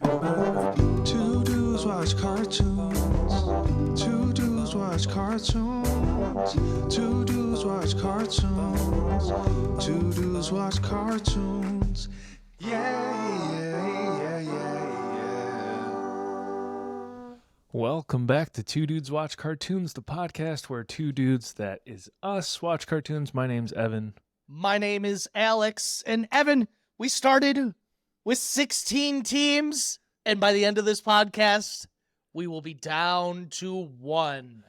Two dudes watch cartoons. Two dudes watch cartoons. Two dudes watch cartoons. Two dudes watch cartoons. Yeah. Welcome back to Two Dudes Watch Cartoons, the podcast where two dudes, that is us, watch cartoons. My name's Evan. My name is Alex. And Evan, we started with 16 teams. And by the end of this podcast, we will be down to one.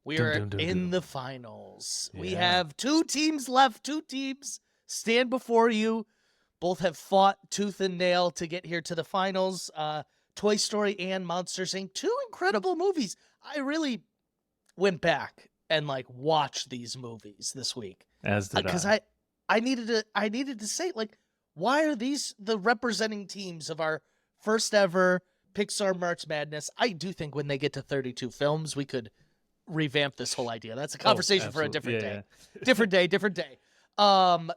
We are in the finals. Yeah. We have two teams left. Two teams stand before you. Both have fought tooth and nail to get here to the finals. Toy Story and Monsters, Inc. Two incredible movies. I really went back and watched these movies this week. As did I. Because I needed to say, why are these the representing teams of our first ever Pixar March Madness? I do think when they get to 32 films, we could revamp this whole idea. That's a conversation for a different day. Different day.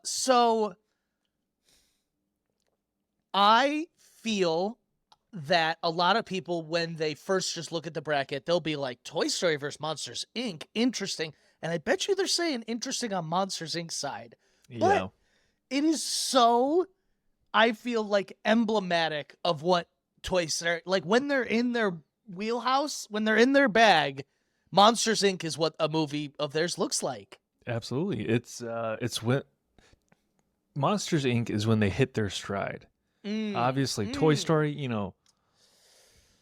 So I feel that a lot of people, when they first just look at the bracket, they'll be like, Toy Story versus Monsters, Inc. Interesting. And I bet you they're saying interesting on Monsters, Inc. side. But it is so, I feel emblematic of what Toy Story, when they're in their wheelhouse, when they're in their bag, Monsters, Inc. is what a movie of theirs looks like. Absolutely. It's when Monsters, Inc. is when they hit their stride. Obviously, Toy Story,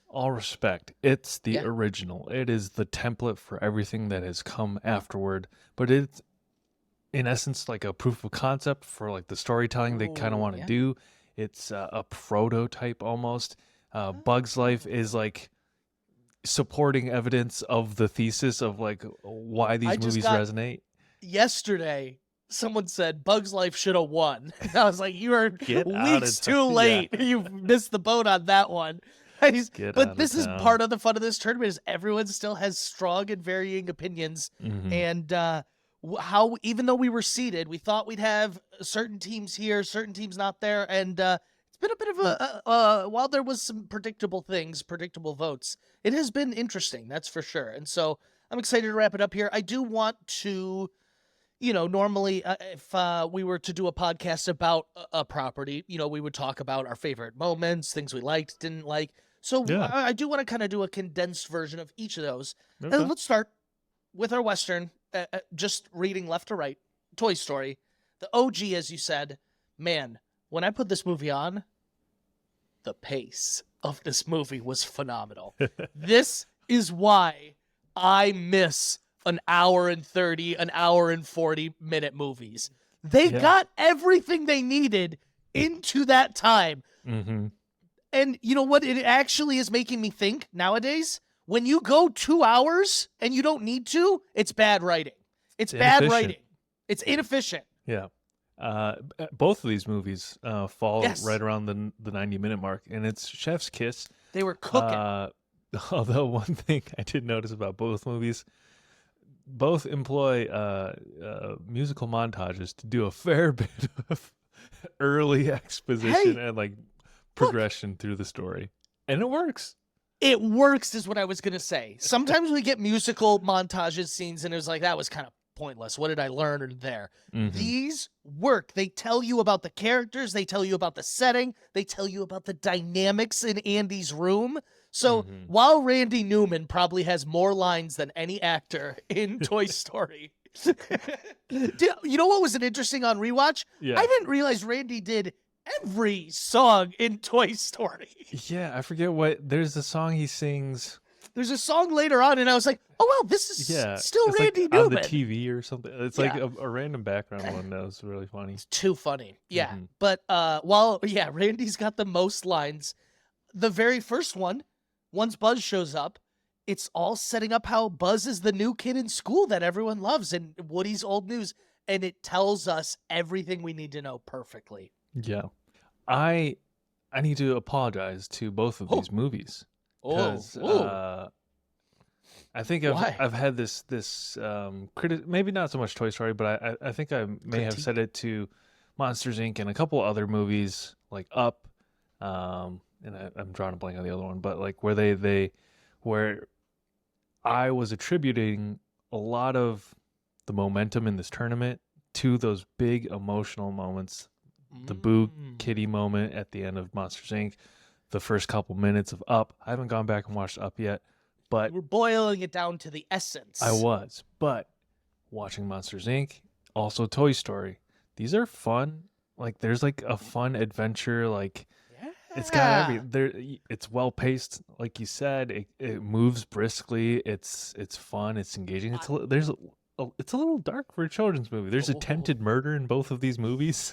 all respect, it's the original. It is the template for everything that has come afterward. But it's, in essence, like a proof of concept for the storytelling they kind of want to do. It's a prototype almost. Bug's Life is supporting evidence of the thesis of why these movies resonate. Yesterday, someone said Bug's Life should have won. I was like, you are weeks too late. Yeah. You've missed the boat on that one. But this is part of the fun of this tournament is everyone still has strong and varying opinions. Mm-hmm. And how, even though we were seeded, we thought we'd have certain teams here, certain teams not there. And it's been a bit of a, while there was some predictable votes, it has been interesting. That's for sure. And so I'm excited to wrap it up here. I do want to, normally if we were to do a podcast about a property, we would talk about our favorite moments, things we liked, didn't like. So I do want to kind of do a condensed version of each of those. Okay. And let's start with our Western, just reading left to right, Toy Story. The OG, as you said, man, when I put this movie on, the pace of this movie was phenomenal. This is why I miss an hour and 30, an hour and 40-minute movies. They got everything they needed into that time. Mm-hmm. And you know what? It actually is making me think nowadays, when you go 2 hours and you don't need to, it's bad writing. It's bad writing. It's inefficient. Yeah. Both of these movies fall right around the 90-minute mark, and it's chef's kiss. They were cooking. Although one thing I did notice about both movies, both employ musical montages to do a fair bit of early exposition and progression through the story. And it works. It works is what I was going to say. Sometimes we get musical montages, scenes, and it was that was kind of pointless. What did I learn there? Mm-hmm. These work. They tell you about the characters. They tell you about the setting. They tell you about the dynamics in Andy's room. So while Randy Newman probably has more lines than any actor in Toy Story, you know what was interesting on rewatch? Yeah. I didn't realize Randy did every song in Toy Story. Yeah, I forget what. There's a song he sings. There's a song later on, and I was like, oh, well, this is still Randy Newman. On the TV or something. It's a random background one that was really funny. It's too funny. Yeah. Mm-hmm. But while Randy's got the most lines, the very first one, once Buzz shows up, it's all setting up how Buzz is the new kid in school that everyone loves and Woody's old news. And it tells us everything we need to know perfectly. Yeah. I need to apologize to both of these movies. Because I think I've had this maybe not so much Toy Story, but I think I may have said it to Monsters Inc. and a couple other movies like Up, and I'm drawing a blank on the other one, but like where I was attributing a lot of the momentum in this tournament to those big emotional moments. The Boo Kitty moment at the end of Monsters Inc., the first couple minutes of Up. I haven't gone back and watched Up yet, but we're boiling it down to the essence. I was, but watching Monsters Inc., also Toy Story. These are fun. Like there's like a fun adventure. Like it's got it's well paced. Like you said, it moves briskly. It's fun. It's engaging. It's a little dark for a children's movie. There's attempted murder in both of these movies.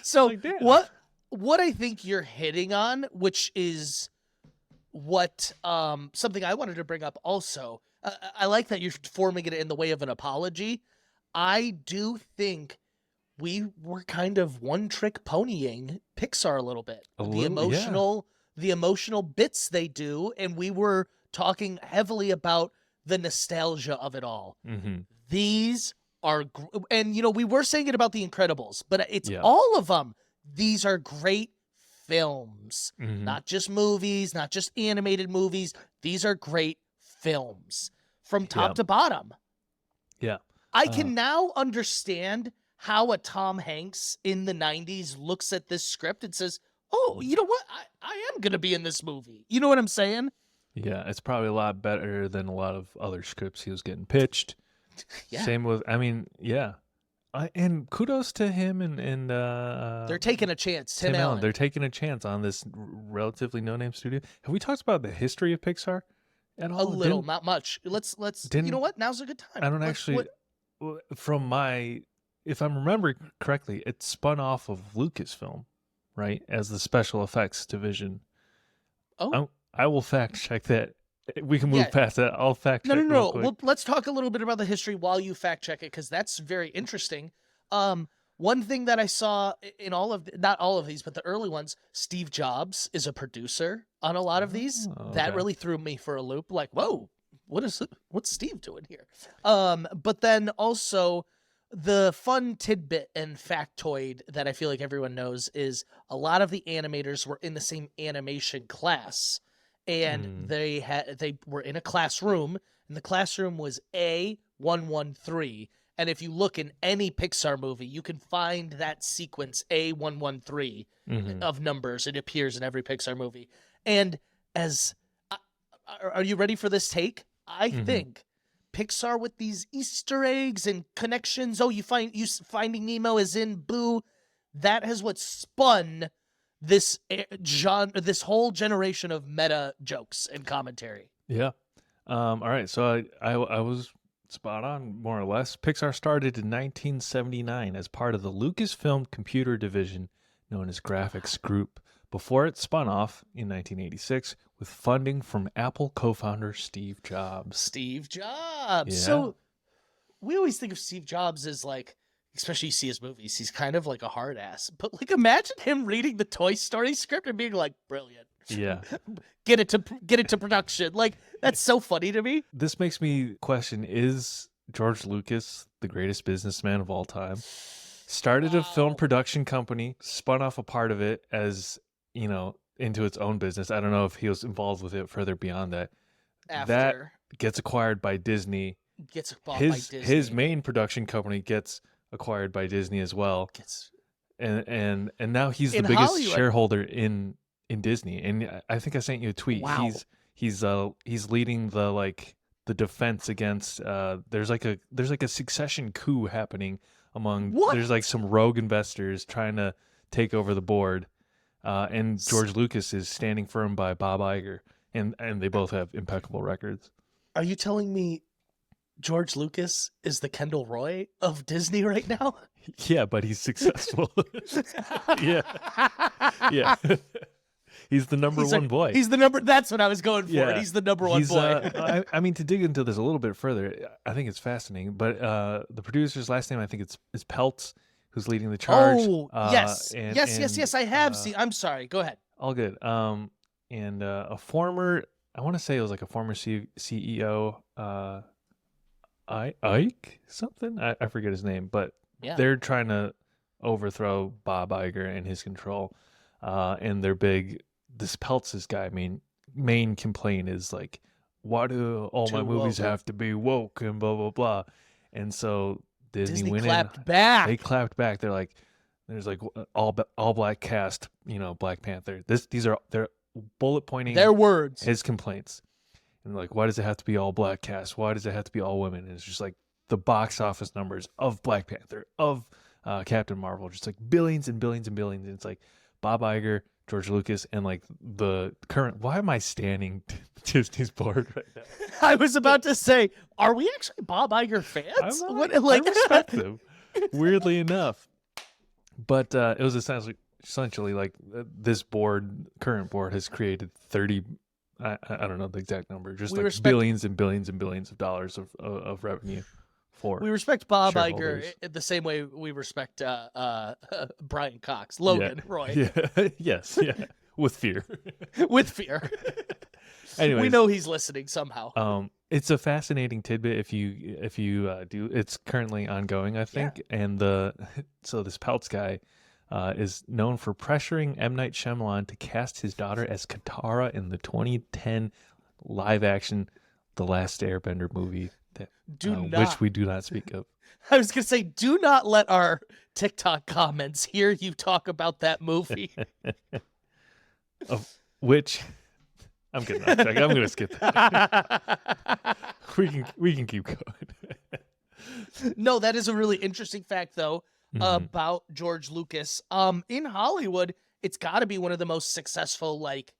So like, what I think you're hitting on, which is what something I wanted to bring up also. I like that you're forming it in the way of an apology. I do think we were kind of one-trick ponying Pixar a little bit. The emotional bits they do, and we were talking heavily about the nostalgia of it all. Mm-hmm. These are, and we were saying it about The Incredibles, but it's all of them. These are great films, not just movies, not just animated movies. These are great films from top to bottom. Yeah. I can now understand how a Tom Hanks in the 90s looks at this script and says, oh, you know what? I am going to be in this movie. You know what I'm saying? Yeah, it's probably a lot better than a lot of other scripts he was getting pitched. Same with, and kudos to him and they're taking a chance. Tim Allen. They're taking a chance on this relatively no-name studio. Have we talked about the history of Pixar at all? A little, not much. Let's. You know what? Now's a good time. I don't actually. If I'm remembering correctly, it spun off of Lucasfilm, right, as the special effects division. Oh, I will fact check that. We can move past that. I'll fact check. No. Well, let's talk a little bit about the history while you fact check it, because that's very interesting. One thing that I saw in not all of these, but the early ones, Steve Jobs is a producer on a lot of these. Okay. That really threw me for a loop. Like, whoa, what's Steve doing here? But then also the fun tidbit and factoid that I feel like everyone knows is a lot of the animators were in the same animation class, and they were in a classroom, and the classroom was A113. And if you look in any Pixar movie, you can find that sequence A113 of numbers. It appears in every Pixar movie. And are you ready for this take? I think Pixar with these Easter eggs and connections. Oh, Finding Nemo is in Boo. That is what spun this whole generation of meta jokes and commentary. Yeah. All right. So I was spot on, more or less. Pixar started in 1979 as part of the Lucasfilm computer division known as Graphics Group, before it spun off in 1986 with funding from Apple co-founder Steve Jobs. Yeah. So we always think of Steve Jobs as like, especially you see his movies, he's kind of like a hard ass. But like, imagine him reading the Toy Story script and being like, brilliant. Yeah. Get it to production. Like, that's so funny to me. This makes me question, is George Lucas the greatest businessman of all time? Started a film production company, spun off a part of it as, into its own business. I don't know if he was involved with it further beyond that. That gets acquired by Disney. Gets bought by Disney. His main production company gets acquired by Disney as well. And now he's the biggest Hollywood shareholder in Disney. And I think I sent you a tweet. Wow. He's leading the defense against there's like a succession coup happening among there's like some rogue investors trying to take over the board. And George Lucas is standing firm by Bob Iger, and they both have impeccable records. Are you telling me George Lucas is the Kendall Roy of Disney right now? Yeah, but he's successful. Yeah. He's the number one boy. He's the number. That's what I was going for. Yeah. He's the number one boy. I mean, to dig into this a little bit further, I think it's fascinating. But the producer's last name, I think is Peltz, who's leading the charge. Oh, yes. Yes. I have seen. I'm sorry. Go ahead. All good. And a former, I want to say it was like a former CEO, Ike something. I forget his name, but they're trying to overthrow Bob Iger and his control. and their this Peltz's guy main complaint is like, why do all my movies have to be woke and blah blah blah, and so Disney went clapped back. They clapped back. They're like, there's like all black cast, Black Panther. They're bullet pointing their words, his complaints, and like, why does it have to be all black cast? Why does it have to be all women? And it's just like the box office numbers of Black Panther, of Captain Marvel, just like billions and billions and billions. And it's like Bob Iger, George Lucas, and like the current. Why am I standing Disney's board right now? I was about to say, are we actually Bob Iger fans? I respect them, weirdly enough. But it was essentially like this current board has created 30. I don't know the exact number, just like billions and billions and billions of dollars of revenue. We respect Bob Iger the same way we respect Brian Cox, Logan, Roy. Yeah. Yes, yeah. With fear. With fear. Anyways, we know he's listening somehow. It's a fascinating tidbit if you do. It's currently ongoing, I think, and so this Peltz guy is known for pressuring M. Night Shyamalan to cast his daughter as Katara in the 2010 live-action The Last Airbender movie. Which we do not speak of. I was going to say, do not let our TikTok comments hear you talk about that movie. Which, I'm kidding. I'm going to skip that. we can keep going. No, that is a really interesting fact, though, about George Lucas. In Hollywood, it's got to be one of the most successful, like,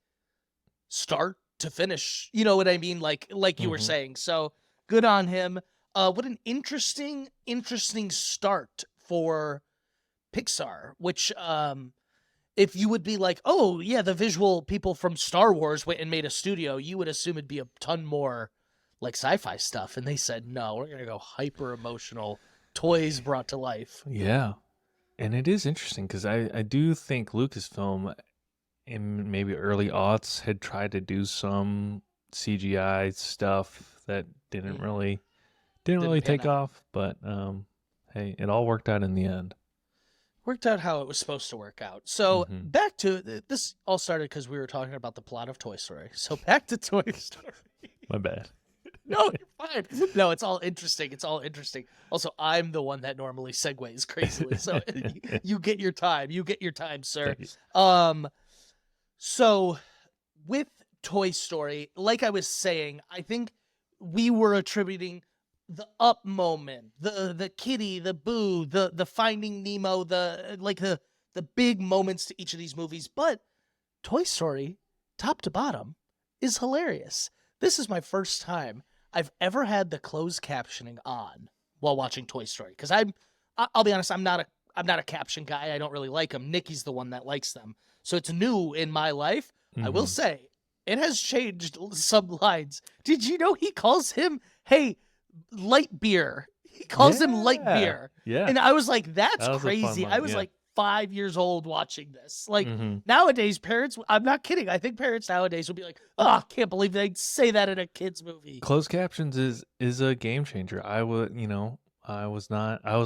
start to finish. You know what I mean? Like you were saying. So, good on him. What an interesting start for Pixar, which if you would be like, oh, yeah, the visual people from Star Wars went and made a studio, you would assume it'd be a ton more like sci-fi stuff. And they said, no, we're going to go hyper-emotional toys brought to life. Yeah. And it is interesting because I do think Lucasfilm in maybe early aughts had tried to do some CGI stuff that didn't really take off, but hey, it all worked out in the end. Worked out how it was supposed to work out. So back to this all started because we were talking about the plot of Toy Story. So back to Toy Story. My bad. No, you're fine. No, it's all interesting. Also, I'm the one that normally segues crazily. So you get your time. You get your time, sir. So with Toy Story, like I was saying, I think we were attributing the up moment, the kitty, the boo, the Finding Nemo, the big moments to each of these movies. But Toy Story, top to bottom, is hilarious. This is my first time I've ever had the closed captioning on while watching Toy Story, because I'll be honest, I'm not a caption guy. I don't really like them. Nikki's the one that likes them, so it's new in my life. I will say it has changed some lines. Did you know he calls him, hey, light beer? He calls him light beer. Yeah. And I was like, that's crazy. I was like 5 years old watching this. Like nowadays, parents, I'm not kidding. I think parents nowadays would be like, oh, I can't believe they say that in a kid's movie. Closed captions is a game changer. I was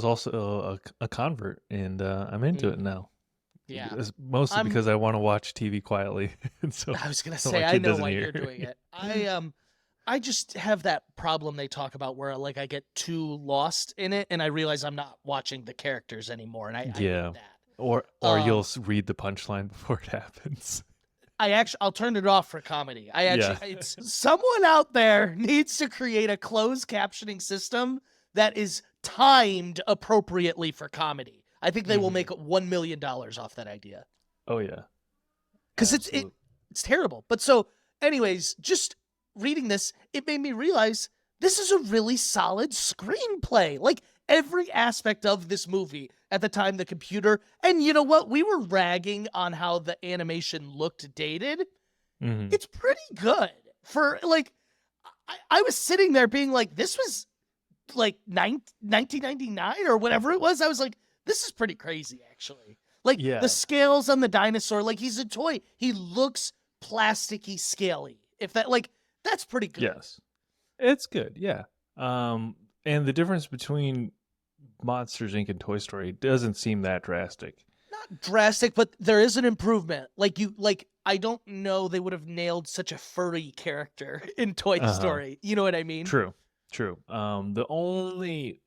also a convert, and I'm into it now. Yeah. It's mostly because I want to watch TV quietly. And so I was going to say, I know why you're doing it. I just have that problem they talk about where like I get too lost in it and I realize I'm not watching the characters anymore. And I hate that. Or you'll read the punchline before it happens. I'll turn it off for comedy. It's someone out there needs to create a closed captioning system that is timed appropriately for comedy. I think they will make $1 million off that idea. Oh yeah. Because it's terrible. But so anyways, just reading this, it made me realize this is a really solid screenplay. Like every aspect of this movie at the time, the computer, and you know what? We were ragging on how the animation looked dated. It's pretty good for like, I was sitting there being like, this was like 1999 or whatever it was. I was like, this is pretty crazy, actually. Like the scales on the dinosaur, like he's a toy. He looks plasticky, scaly. If that, like, that's pretty good. Yes, it's good. Yeah. And the difference between Monsters Inc. and Toy Story doesn't seem that drastic. not drastic, but there is an improvement. I don't know they would have nailed such a furry character in Toy Story. You know what I mean? True. The only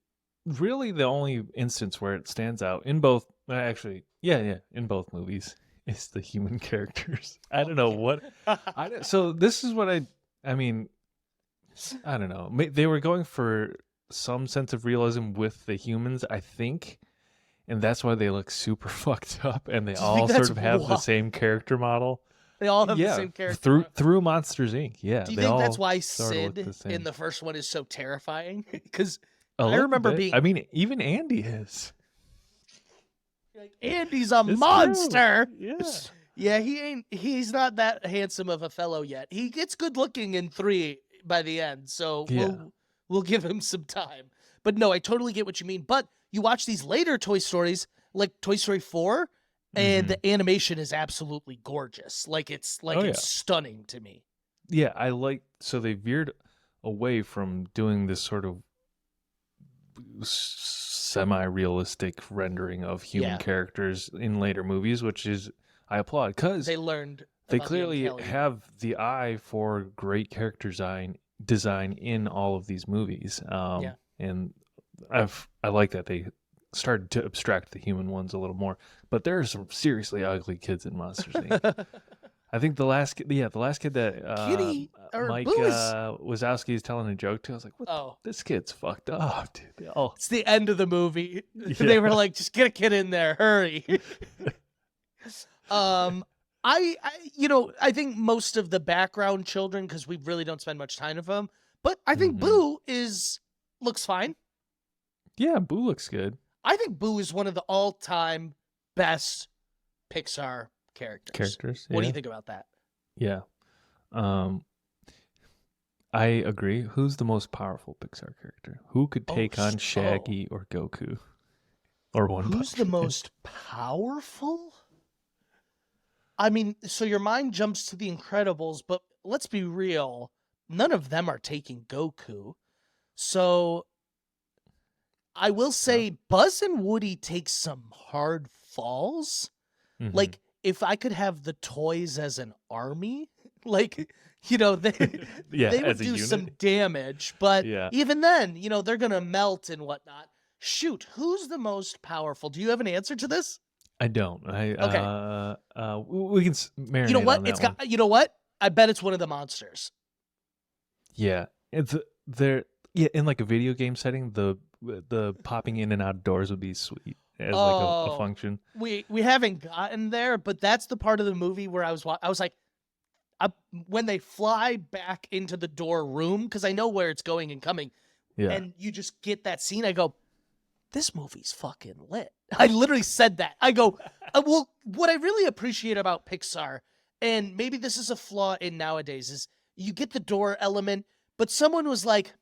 instance where it stands out in both, in both movies is the human characters. I don't know what. So this is what I mean. I don't know. They were going for some sense of realism with the humans, I think. And that's why they look super fucked up, and they all sort of have the same character model. They all have the same character through Monsters Inc. Yeah. Do you think that's why Sid in the first one is so terrifying? Because I remember being. I mean, even Andy is. Like, Andy's a monster. True. Yeah. Yeah, he's not that handsome of a fellow yet. He gets good looking in 3 by the end, so we'll give him some time. But no, I totally get what you mean. But you watch these later Toy Stories, like Toy Story 4, and the animation is absolutely gorgeous. It's stunning to me. Yeah, so they veered away from doing this sort of semi-realistic rendering of human characters in later movies, which is I applaud, because they clearly have the eye for great character design in all of these movies. And I like that they started to abstract the human ones a little more, but there are some seriously ugly kids in Monsters Inc. I think the last kid that Kitty Mike Wazowski is telling a joke to, I was like, "What? This kid's fucked up, dude." It's the end of the movie. They were like, "Just get a kid in there, hurry." I think most of the background children, because we really don't spend much time with them, but I think Boo looks fine. Yeah, Boo looks good. I think Boo is one of the all-time best Pixar characters. What do you think about that? Yeah. I agree. Who's the most powerful Pixar character? Who could take on Shaggy or Goku? Or One Who's the most powerful? I mean, so your mind jumps to The Incredibles, but let's be real. None of them are taking Goku. So I will say Buzz and Woody take some hard falls. Like, if I could have the toys as an army, they would do some damage. But even then, they're going to melt and whatnot. Shoot, who's the most powerful? Do you have an answer to this? I don't. Okay. We can marinate You know what? on that one. You know what? I bet it's one of the monsters. Yeah, in like a video game setting, the popping in and out of doors would be sweet as like a function. We haven't gotten there, but that's the part of the movie where I was like, when they fly back into the door room, because I know where it's going and coming, and you just get that scene. I go, this movie's fucking lit. I literally said that. I go, well, what I really appreciate about Pixar, and maybe this is a flaw in nowadays, is you get the door element, but someone was like,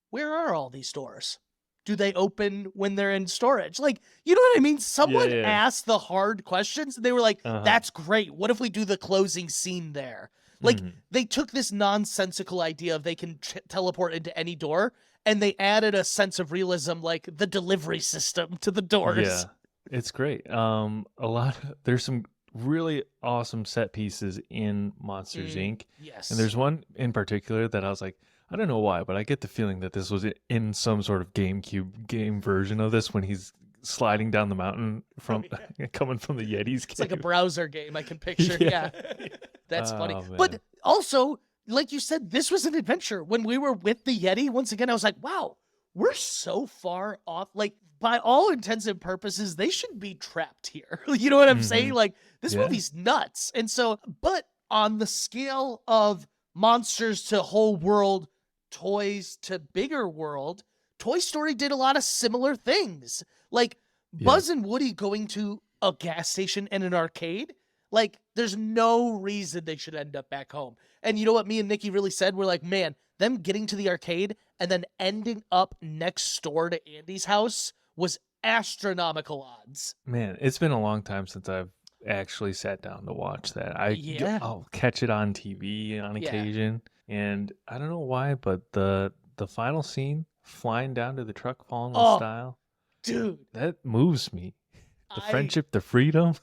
where are all these doors? Do they open when they're in storage? Like, you know what I mean? Someone asked the hard questions, and they were like, that's great. What if we do the closing scene there? Like, they took this nonsensical idea of they can teleport into any door, and they added a sense of realism, like the delivery system to the doors. Yeah, it's great. There's some really awesome set pieces in Monsters Inc. Yes. And there's one in particular that I was like, I don't know why, but I get the feeling that this was in some sort of GameCube game version of this, when he's sliding down the mountain coming from the Yeti's cave. It's like a browser game I can picture. Yeah. That's funny. Man. But also, like you said, this was an adventure. When we were with the Yeti, once again, I was like, wow, we're so far off. Like, by all intents and purposes, they should be trapped here. You know what I'm saying? Like, this movie's nuts. And so, but on the scale of monsters to whole world, toys to bigger world, Toy Story did a lot of similar things. Like, Buzz and Woody going to a gas station and an arcade. Like, there's no reason they should end up back home. And you know what me and Nikki really said? We're like, man, them getting to the arcade and then ending up next door to Andy's house was astronomical odds. Man, it's been a long time since I've actually sat down to watch that. I'll catch it on TV on occasion. And I don't know why, but the final scene, flying down to the truck, falling with style. Dude. That moves me. The friendship, the freedom.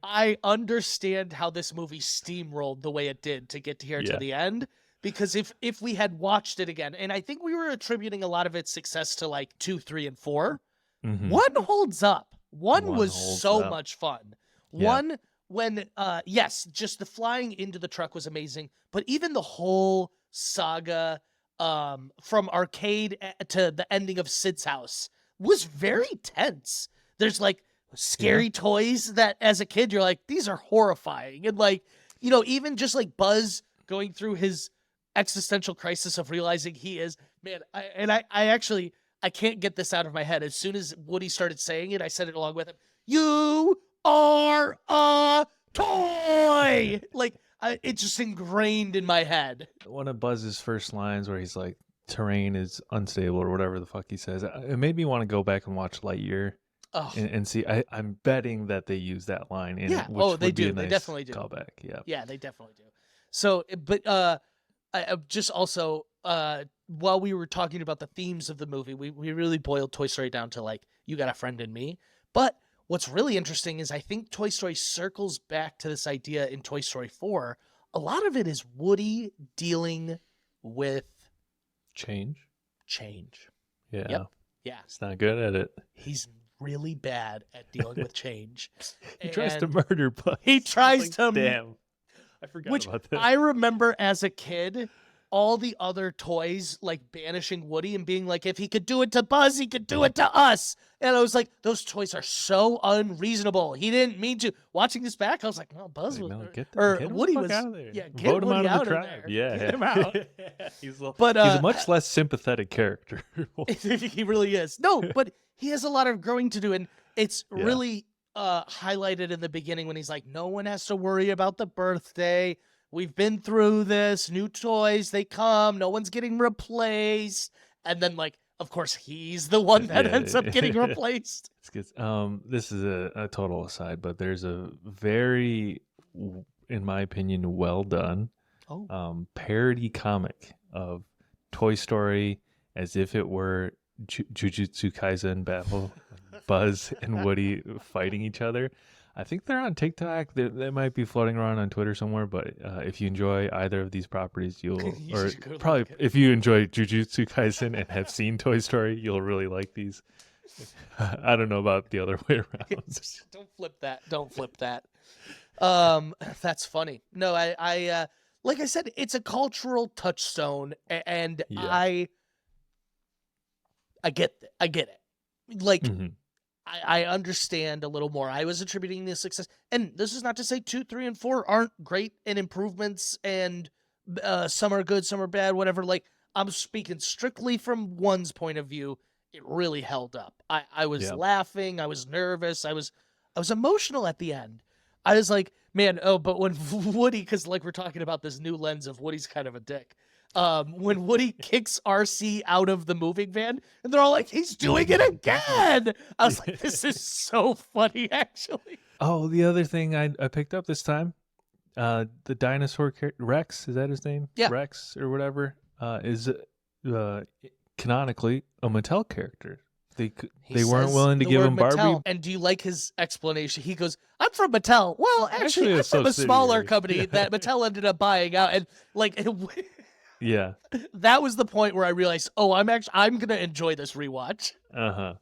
I understand how this movie steamrolled the way it did to get to here to the end. Because if we had watched it again, and I think we were attributing a lot of its success to like 2, 3, and 4, one holds up. One was so much fun. One, when, yes, just the flying into the truck was amazing, but even the whole saga from arcade to the ending of Sid's house was very tense. There's like scary toys that as a kid, you're like, these are horrifying. And like, you know, even just like Buzz going through his existential crisis of realizing he is, man, I can't get this out of my head. As soon as Woody started saying it, I said it along with him. You are a toy. Like, it's just ingrained in my head. One of Buzz's first lines where he's like, terrain is unstable or whatever the fuck he says. It made me want to go back and watch Lightyear and see. I'm betting that they use that line in it. Which they do. Nice they definitely do. Callback. Yeah. Yeah, they definitely do. So, but I just also, while we were talking about the themes of the movie, we really boiled Toy Story down to like, you got a friend in me. But what's really interesting is I think Toy Story circles back to this idea in Toy Story 4. A lot of it is Woody dealing with change. Yeah. Yep. Yeah. He's not good at it. He's really bad at dealing with change. He tries to murder Buzz. He tries to. Damn. I forgot about that. I remember as a kid, all the other toys like banishing Woody and being like, if he could do it to Buzz, he could do it to us. And I was like, those toys are so unreasonable. He didn't mean to. Watching this back, I was like, no, Buzz was, get Woody was out of there. Yeah, get Vote him Woody out of the out tribe. there. Yeah, Get him out. he's a much less sympathetic character. He really is. No, but he has a lot of growing to do, and it's really highlighted in the beginning when he's like, no one has to worry about the birthday. We've been through this. New toys, they come. No one's getting replaced. And then, like, of course, he's the one that ends up getting replaced. This is a total aside, but there's a very, in my opinion, well done parody comic of Toy Story as if it were Jujutsu Kaisen battle, Buzz and Woody fighting each other. I think they're on TikTok. They might be floating around on Twitter somewhere. But if you enjoy either of these properties, if you enjoy Jujutsu Kaisen and have seen Toy Story, you'll really like these. I don't know about the other way around. Don't flip that. Don't flip that. That's funny. No, I like I said, it's a cultural touchstone, and I get it. Like. Mm-hmm. I understand a little more. I was attributing the success, and this is not to say 2, 3, and 4 aren't great and improvements, and some are good, some are bad, whatever. Like, I'm speaking strictly from one's point of view. It really held up. I was laughing. I was nervous. I was emotional at the end. I was like, man, but when Woody, because like we're talking about this new lens of Woody's kind of a dick. When Woody kicks RC out of the moving van, and they're all like, he's doing it again. I was like, this is so funny, actually. Oh, the other thing I picked up this time, the dinosaur Rex, is that his name? Yeah. Rex or whatever, is canonically a Mattel character. They weren't willing to give him Barbie. Mattel. And do you like his explanation? He goes, I'm from Mattel. Well, actually I'm from a smaller company that Mattel ended up buying out. And like... Yeah. That was the point where I realized, I'm going to enjoy this rewatch.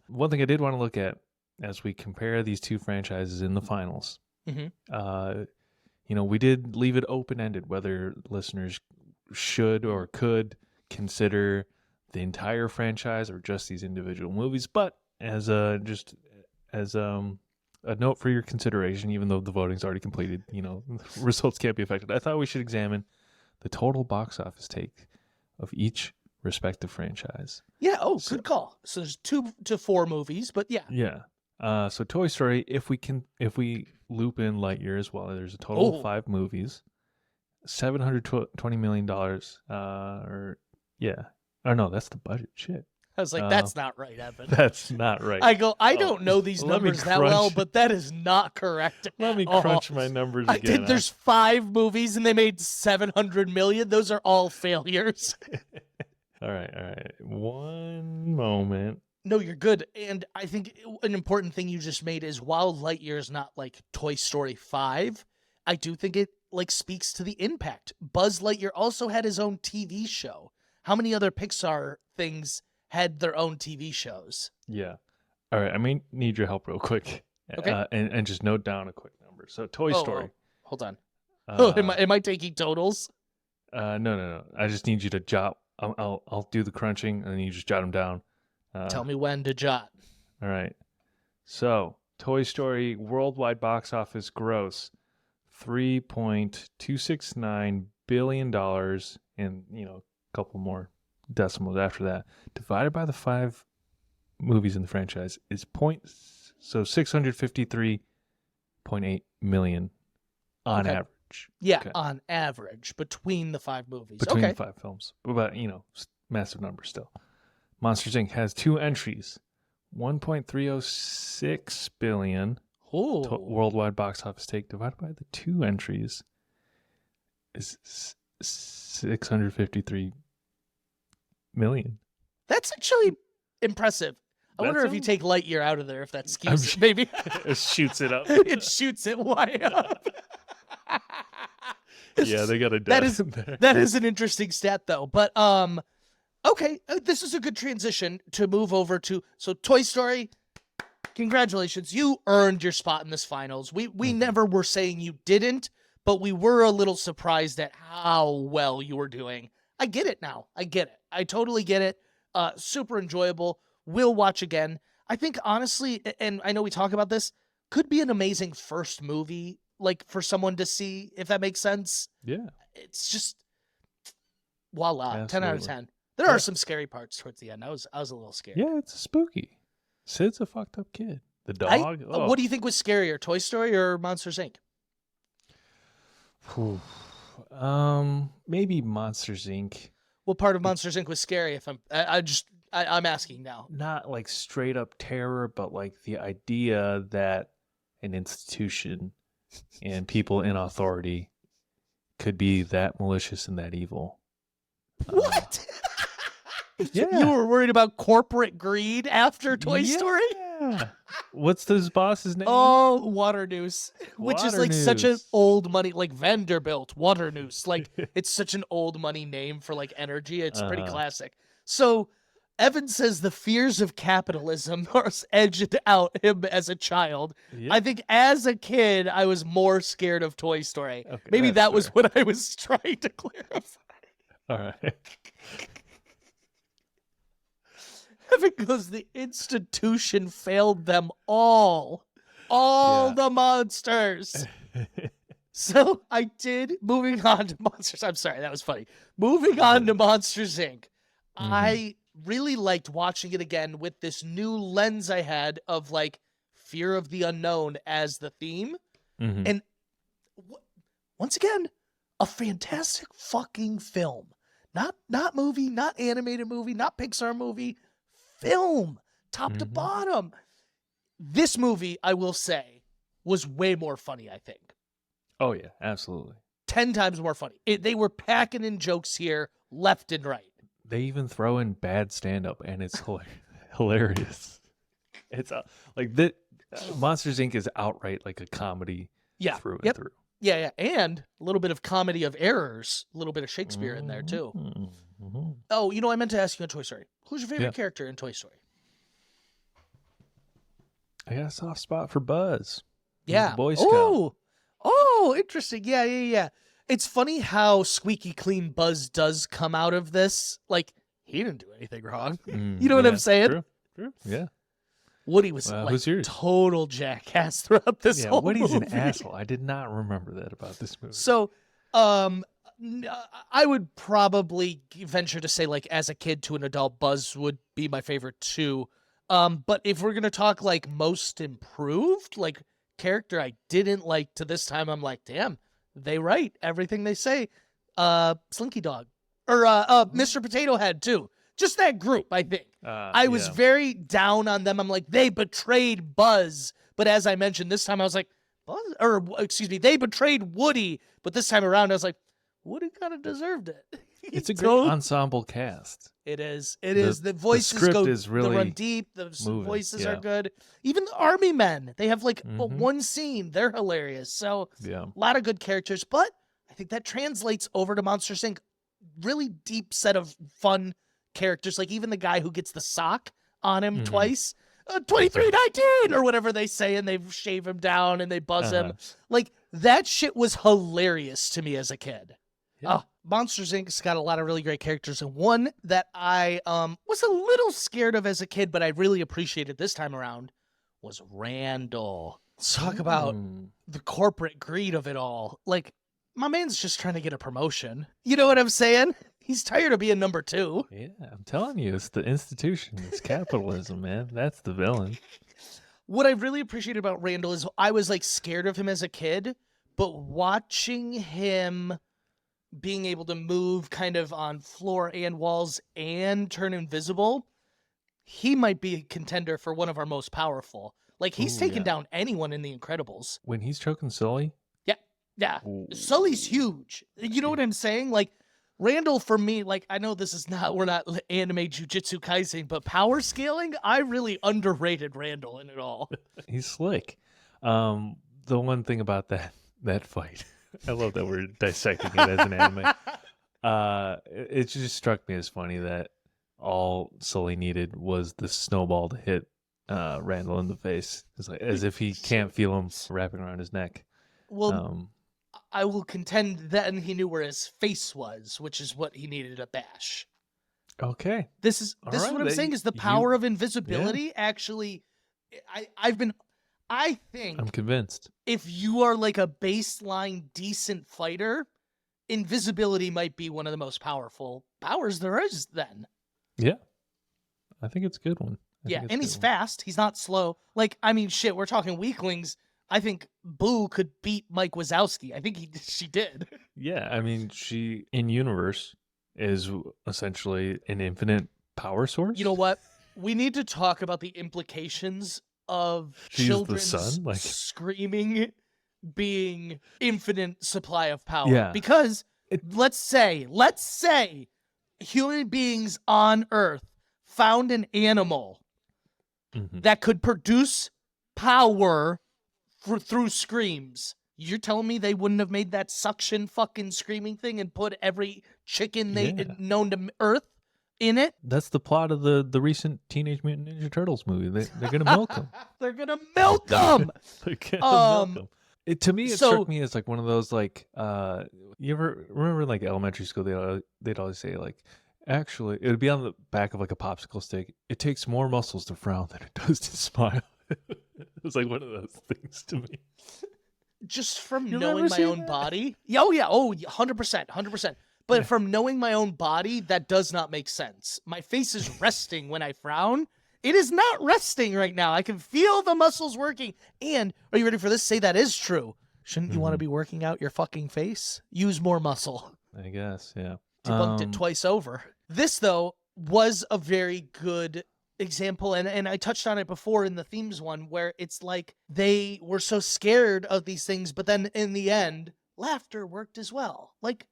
One thing I did want to look at as we compare these two franchises in the finals, we did leave it open-ended whether listeners should or could consider the entire franchise or just these individual movies. But as a note for your consideration, even though the voting's already completed, results can't be affected. I thought we should examine the total box office take of each respective franchise. Yeah. Oh, good call. So there's 2 to 4 movies, but yeah. Yeah. So Toy Story, if we loop in Lightyear as well, there's a total of 5 movies, $720 million. Oh no, that's the budget. Shit. I was like, that's not right, Evan. That's not right. I don't know these numbers that well, but that is not correct. Let me crunch my numbers again. There's 5 movies and they made $700 million. Those are all failures. All right. One moment. No, you're good. And I think an important thing you just made is while Lightyear is not like Toy Story 5, I do think it like speaks to the impact. Buzz Lightyear also had his own TV show. How many other Pixar things had their own TV shows? Yeah. All right. I may need your help real quick. Okay. And just note down a quick number. So Toy Story. Hold on. Uh, Am I taking totals? no. I just need you to jot. I'll do the crunching, and then you just jot them down. Tell me when to jot. All right. So Toy Story worldwide box office gross $3.269 billion, and a couple more decimals after that, divided by the 5 movies in the franchise is 653.8 million on average. Yeah, on average between the 5 movies. Between the 5 films, but massive number still. Monsters Inc. has 2 entries, 1.306 billion worldwide box office take, divided by the 2 entries is 653 million. That's actually impressive. I wonder if you take Lightyear out of there, if that skews it, maybe. It shoots it up. It shoots it way up. Yeah, they got a that is an interesting stat though. But okay, this is a good transition to move over to Toy Story. Congratulations, you earned your spot in this finals. We never were saying you didn't, but we were a little surprised at how well you were doing. I get it now. I get it. I totally get it. Super enjoyable. Will watch again. I think honestly, and I know we talk about this, could be an amazing first movie, like for someone to see, if that makes sense. Yeah. It's just voila, Absolutely. 10 out of 10. There are some scary parts towards the end. I was a little scared. Yeah, it's spooky. Sid's a fucked up kid. The dog. What do you think was scarier, Toy Story or Monsters Inc? Maybe Monsters Inc. What part of Monsters Inc was scary? If I'm asking now. Not like straight up terror, but like the idea that an institution and people in authority could be that malicious and that evil. What? Yeah. You were worried about corporate greed after Toy Story? Yeah. What's this boss's name? Oh, Waternoose, which is like such an Waternoose. old money, like Vanderbilt, Waternoose. Like it's such an old money name for like energy. It's pretty classic. So Evan says the fears of capitalism are edged out him as a child. Yeah. I think as a kid, I was more scared of Toy Story. Okay, Maybe that's that was fair. what I was trying to clarify. All right. Because the institution failed them all. All the monsters. So I did, moving on to Monsters. I'm sorry, that was funny. Moving on to Monsters, Inc. I really liked watching it again with this new lens I had of like fear of the unknown as the theme. And once again, a fantastic fucking film. Not movie, not animated movie, not Pixar movie. Film, top to bottom. This movie, I will say, was way more funny, I think. Oh, yeah, absolutely. 10 times more funny. They were packing in jokes here, left and right. They even throw in bad stand-up, and it's hilarious. It's like the Monsters Inc. is outright like a comedy through and through. Yeah, and a little bit of comedy of errors, a little bit of Shakespeare in there, too. Oh, I meant to ask you on Toy Story. Who's your favorite character in Toy Story? I got a soft spot for Buzz. Yeah. The Boy Scout. Oh, interesting. Yeah. It's funny how squeaky clean Buzz does come out of this. Like, he didn't do anything wrong. You know what I'm saying? True. Yeah. Woody was who's yours? total jackass throughout this whole Woody's movie. an asshole. I did not remember that about this movie. So, I would probably venture to say, like, as a kid to an adult, Buzz would be my favorite too. But if we're gonna talk like most improved, like character I didn't like to this time, I'm like, damn, they write everything they say. Slinky Dog or Mr. Potato Head too. Just that group, I think. I was very down on them. I'm like, they betrayed Buzz. But as I mentioned, this time I was like, Buzz, or excuse me, they betrayed Woody. But this time around, I was like, Woody kind of deserved it. It's a great ensemble cast. It is. It is. The voices they run deep. The voices are good. Even the army men, they have like one scene. They're hilarious. So a lot of good characters. But I think that translates over to Monsters, Inc. Really deep set of fun characters. Like even the guy who gets the sock on him twice. 2319 or whatever they say, and they shave him down and they buzz him. Like that shit was hilarious to me as a kid. Yeah. Monsters Inc.'s got a lot of really great characters, and one that I was a little scared of as a kid, but I really appreciated this time around was Randall. Let's talk about the corporate greed of it all. Like, my man's just trying to get a promotion. You know what I'm saying? He's tired of being number 2. Yeah, I'm telling you, it's the institution. It's capitalism, man. That's the villain. What I really appreciated about Randall is I was like scared of him as a kid, but watching him being able to move kind of on floor and walls and turn invisible, he might be a contender for one of our most powerful. Like, he's taken down anyone in The Incredibles. When he's choking Sully? Yeah. Ooh. Sully's huge. You know what I'm saying? Like, Randall, for me, like, I know this is not, we're not anime Jujutsu Kaisen, but power scaling, I really underrated Randall in it all. He's slick. The one thing about that fight, I love that we're dissecting it as an anime. It just struck me as funny that all Sully needed was the snowball to hit Randall in the face. It's like as if he can't feel him wrapping around his neck. Well, I will contend then he knew where his face was, which is what he needed to bash. Okay. This is what I'm saying is the power of invisibility. Actually, I think I'm convinced. If you are like a baseline decent fighter, invisibility might be one of the most powerful powers there is then. Yeah. I think it's a good one. And he's fast. He's not slow. Like, I mean, shit, we're talking weaklings. I think Boo could beat Mike Wazowski. I think she did. Yeah, I mean, she, in universe, is essentially an infinite power source. You know what? We need to talk about the implications of children's sun? screaming being infinite supply of power. Yeah. Because let's say human beings on Earth found an animal that could produce power through screams. You're telling me they wouldn't have made that suction fucking screaming thing and put every chicken known to Earth in it? That's the plot of the recent Teenage Mutant Ninja Turtles movie. They're gonna milk them. They're gonna milk them. They're gonna milk them. To me, it struck me as like one of those like you ever remember in like elementary school they'd always say like, actually it would be on the back of like a popsicle stick. It takes more muscles to frown than it does to smile. It was like one of those things to me. Just from knowing my own body. Oh, yeah. Oh, 100%. 100%. But from knowing my own body, that does not make sense. My face is resting when I frown. It is not resting right now. I can feel the muscles working. And, are you ready for this? Say that is true. Shouldn't you want to be working out your fucking face? Use more muscle. I guess, yeah. Debunked it twice over. This, though, was a very good example, and I touched on it before in the themes one, where it's like they were so scared of these things, but then in the end, laughter worked as well. Like,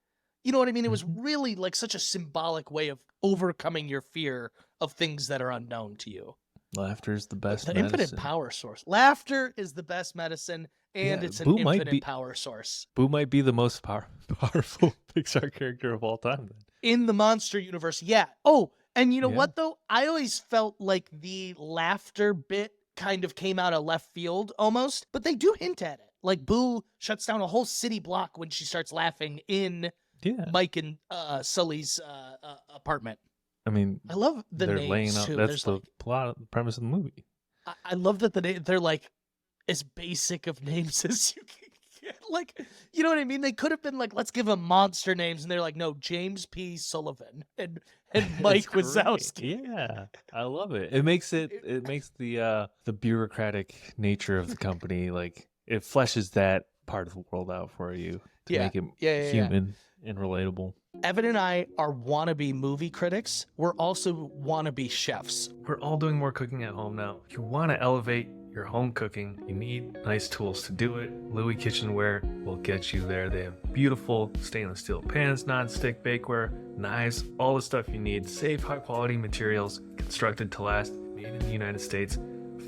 you know what I mean? It was really like such a symbolic way of overcoming your fear of things that are unknown to you. Laughter is the best medicine. Infinite power source. Laughter is the best medicine, and it's an infinite power source. Boo might be the most powerful Pixar character of all time. Then. In the monster universe, yeah. Oh, and you know what, though? I always felt like the laughter bit kind of came out of left field almost, but they do hint at it. Like, Boo shuts down a whole city block when she starts laughing in Mike and Sully's apartment. I mean, I love the names, laying out, too. That's the premise of the movie. I love that they're like as basic of names as you can get. Like, you know what I mean? They could have been like, let's give them monster names, and they're like, no, James P. Sullivan and Mike Wazowski. Yeah, I love it. It makes the bureaucratic nature of the company, like, it fleshes that part of the world out for you to make it human and relatable. Evan and I are wannabe movie critics. We're also wannabe chefs. We're all doing more cooking at home now. You want to elevate your home cooking, you need nice tools to do it. Louis Kitchenware will get you there. They have beautiful stainless steel pans, non-stick bakeware, knives, all the stuff you need. Safe, high-quality materials, constructed to last, made in the United States,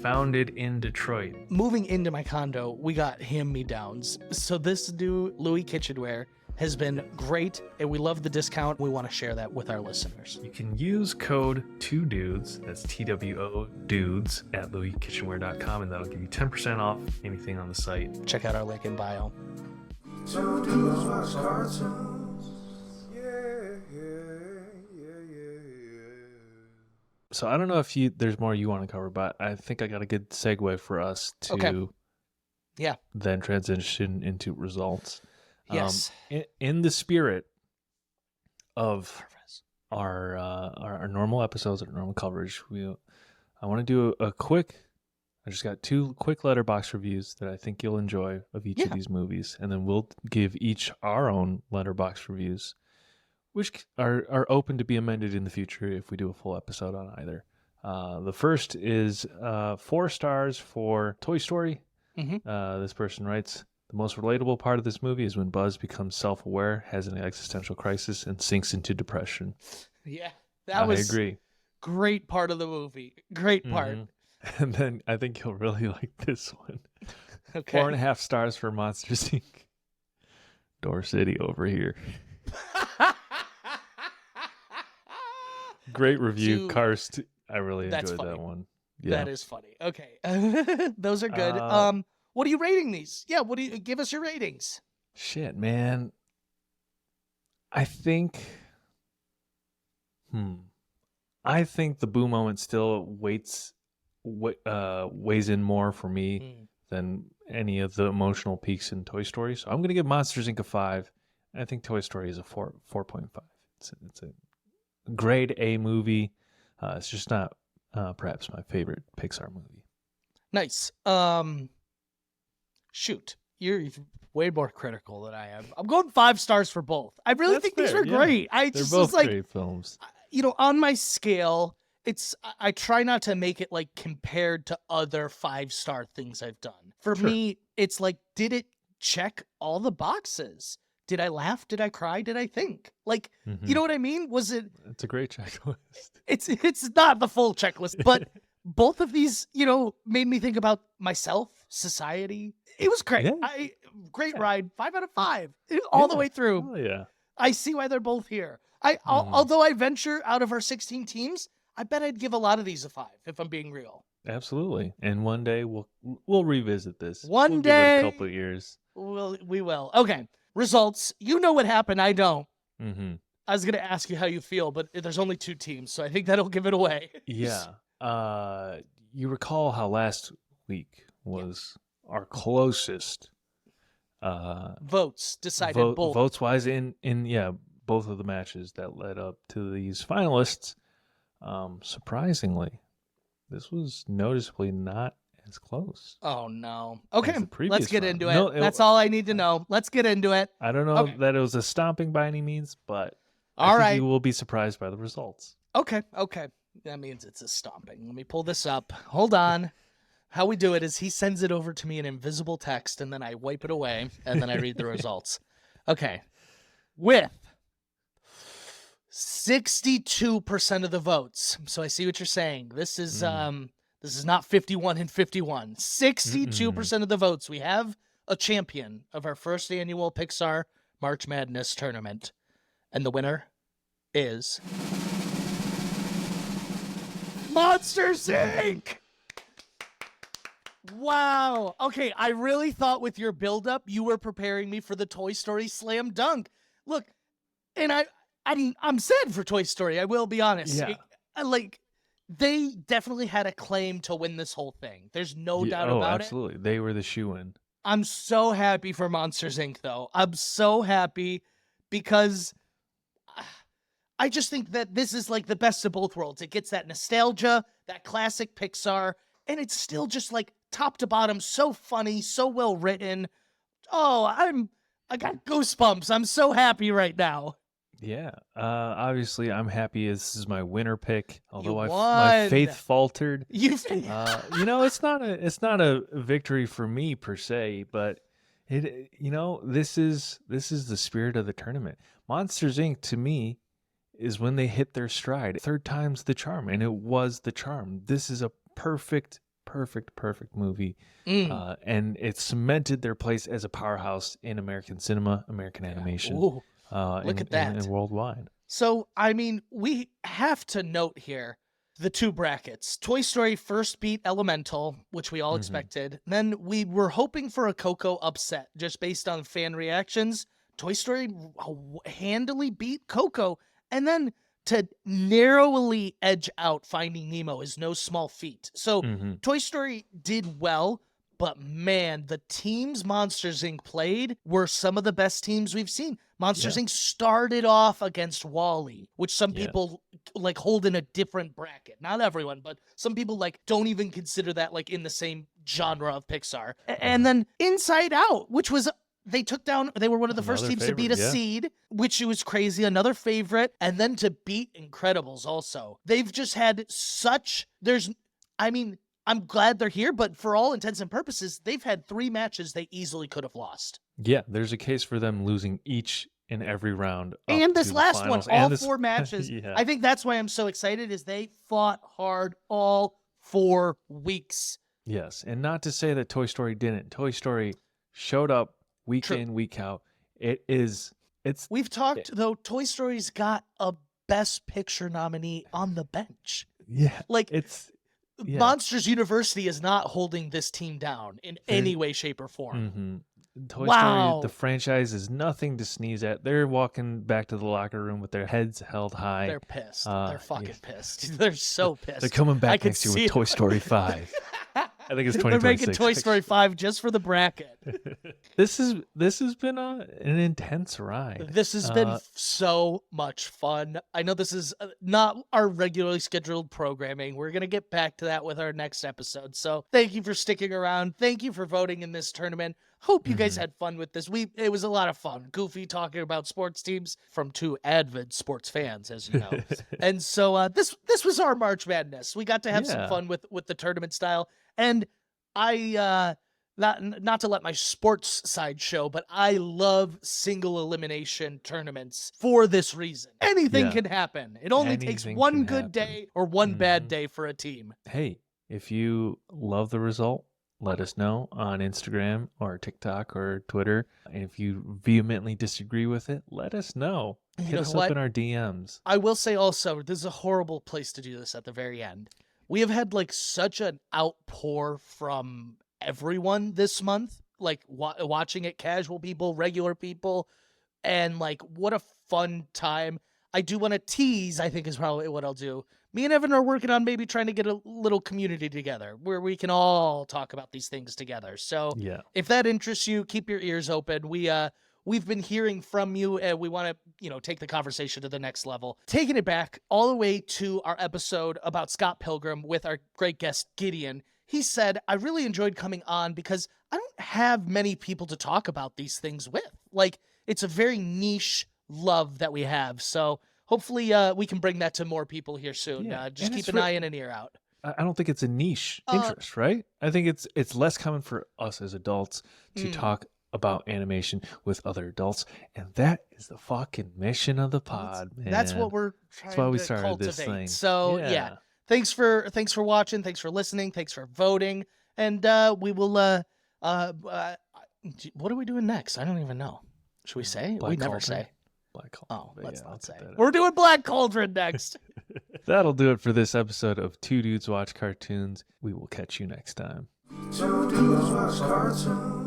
founded in Detroit. Moving into my condo, we got hand-me-downs. So this new Louis Kitchenware has been great, and we love the discount. We want to share that with our listeners. You can use code 2DUDES, that's TWO dudes, at louiskitchenware.com, and that'll give you 10% off anything on the site. Check out our link in bio. Two dudes watch cartoons. So I don't know if there's more you want to cover, but I think I got a good segue for us to then transition into results. Yes. In the spirit of our normal episodes, our normal coverage, I want to do I just got 2 quick letterbox reviews that I think you'll enjoy of each of these movies, and then we'll give each our own letterbox reviews, which are open to be amended in the future if we do a full episode on either. The first is 4 stars for Toy Story. Mm-hmm. This person writes, the most relatable part of this movie is when Buzz becomes self-aware, has an existential crisis, and sinks into depression. Yeah, that was I agree. Great part of the movie. Great part. Mm-hmm. And then I think you'll really like this one. Okay. 4.5 stars for Monsters Inc. Door City over here. Great review, Dude, Karst. I really enjoyed funny. that one. Yeah. That is funny. Okay. Those are good. What are you rating these? Yeah, what do you give us your ratings? Shit, man. I think the Boo moment still weighs in more for me than any of the emotional peaks in Toy Story. So I'm going to give Monsters Inc. a 5. I think Toy Story is a 4.5. It's a grade A movie. It's just not perhaps my favorite Pixar movie. Nice. Shoot, you're way more critical than I am. I'm going 5 stars for both. I really think these were great. They're both great films. On my scale, I try not to make it like compared to other 5-star things I've done. For me, it's like, did it check all the boxes? Did I laugh? Did I cry? Did I think? Like, you know what I mean? Was it? It's a great checklist. It's not the full checklist, but both of these, made me think about myself, society. It was great. Yeah. Great ride. 5 out of 5 all the way through. Oh yeah. I see why they're both here. Although I venture out of our 16 teams, I bet I'd give a lot of these a 5 if I'm being real. Absolutely. And one day we'll revisit this. One day, give it a couple of years. We will. Okay. Results. You know what happened. I don't. Mm-hmm. I was going to ask you how you feel, but there's only 2 teams, so I think that'll give it away. Yeah. You recall how last week was our closest votes decided both. Votes wise in both of the matches that led up to these finalists. Surprisingly, this was noticeably not as close. Oh no. Okay, let's get round. into it. That's all I need to know. Let's get into it. I don't know that it was a stomping by any means, but all right, you will be surprised by the results. Okay. That means it's a stomping. Let me pull this up. Hold on. How we do it is he sends it over to me in invisible text, and then I wipe it away, and then I read the results. Okay. With 62% of the votes. So I see what you're saying. This is not 51 and 51. 62% of the votes. We have a champion of our first annual Pixar March Madness tournament. And the winner is Monsters Inc. Wow. Okay, I really thought with your build-up, you were preparing me for the Toy Story slam dunk. Look, and I'm sad for Toy Story, I will be honest. Yeah. They definitely had a claim to win this whole thing. There's no doubt about absolutely. They were the shoe-in. I'm so happy for Monsters, Inc., though. I'm so happy because I just think that this is like the best of both worlds. It gets that nostalgia, that classic Pixar, and it's still just like top to bottom, so funny, so well written. Oh, I got goosebumps. I'm so happy right now. Yeah. Obviously, I'm happy this is my winner pick. Although my won. faith faltered. It's not a victory for me per se, but this is the spirit of the tournament. Monsters Inc. to me is when they hit their stride. Third time's the charm, and it was the charm. This is a perfect movie, and it cemented their place as a powerhouse in American cinema, American animation. Ooh, look at that. And worldwide. So, I mean, we have to note here the two brackets. Toy Story first beat Elemental, which we all expected. Then we were hoping for a Coco upset just based on fan reactions. Toy Story handily beat Coco, and then to narrowly edge out Finding Nemo is no small feat. So Toy Story did well, but man, the teams Monsters Inc. played were some of the best teams we've seen. Monsters Inc. started off against WALL-E, which some people like hold in a different bracket. Not everyone, but some people like don't even consider that like in the same genre of Pixar. And then Inside Out, which was they were one of the first teams to beat a seed, which was crazy. Another favorite. And then to beat Incredibles also. They've just had I'm glad they're here, but for all intents and purposes, they've had 3 matches they easily could have lost. Yeah, there's a case for them losing each and every round. And this last one, all 4 matches. I think that's why I'm so excited is they fought hard all 4 weeks. Yes, and not to say that Toy Story didn't. Toy Story showed up week in, week out. We've talked, though, Toy Story's got a Best Picture nominee on the bench. Yeah. Like, Monsters University is not holding this team down in any way, shape, or form. Toy Story, the franchise, is nothing to sneeze at. They're walking back to the locker room with their heads held high. They're pissed. They're fucking pissed. They're so pissed. They're coming back next year with Toy Story 5. I think it's 2026. They're making Toy Story 5 just for the bracket. This has been an intense ride. This has been so much fun. I know this is not our regularly scheduled programming. We're going to get back to that with our next episode. So thank you for sticking around. Thank you for voting in this tournament. Hope you guys had fun with this. It was a lot of fun. Goofy talking about sports teams from 2 avid sports fans, as you know. And so this was our March Madness. We got to have some fun with the tournament style. And I not to let my sports side show, but I love single elimination tournaments for this reason. Anything can happen. It only takes one good day or one bad day for a team. Hey, if you love the result, let us know on Instagram or TikTok or Twitter. And if you vehemently disagree with it, let us know. Hit us up in our DMs. I will say also, this is a horrible place to do this at the very end. We have had like such an outpour from everyone this month, like watching it, casual people, regular people, and like what a fun time. I do want to tease, I think is probably what I'll do. Me and Evan are working on maybe trying to get a little community together where we can all talk about these things together. So if that interests you, keep your ears open. We've been hearing from you, and we want to, take the conversation to the next level. Taking it back all the way to our episode about Scott Pilgrim with our great guest, Gideon. He said, I really enjoyed coming on because I don't have many people to talk about these things with. Like, it's a very niche love that we have. So hopefully we can bring that to more people here soon. Just keep an eye and an ear out. I don't think it's a niche interest, right? I think it's less common for us as adults to talk about animation with other adults, and that is the fucking mission of the pod, man. That's what we're trying That's why we to started cultivate. this thing. So yeah. Thanks for watching, thanks for listening, thanks for voting, and we will what are we doing next? I don't even know. Should we say? Black we never Cauldron. say. Black Cauldron. Oh, let's not say. We're We're doing Black Cauldron next. That'll do it for this episode of Two Dudes Watch Cartoons. We will catch you next time. Two dudes watch cartoons.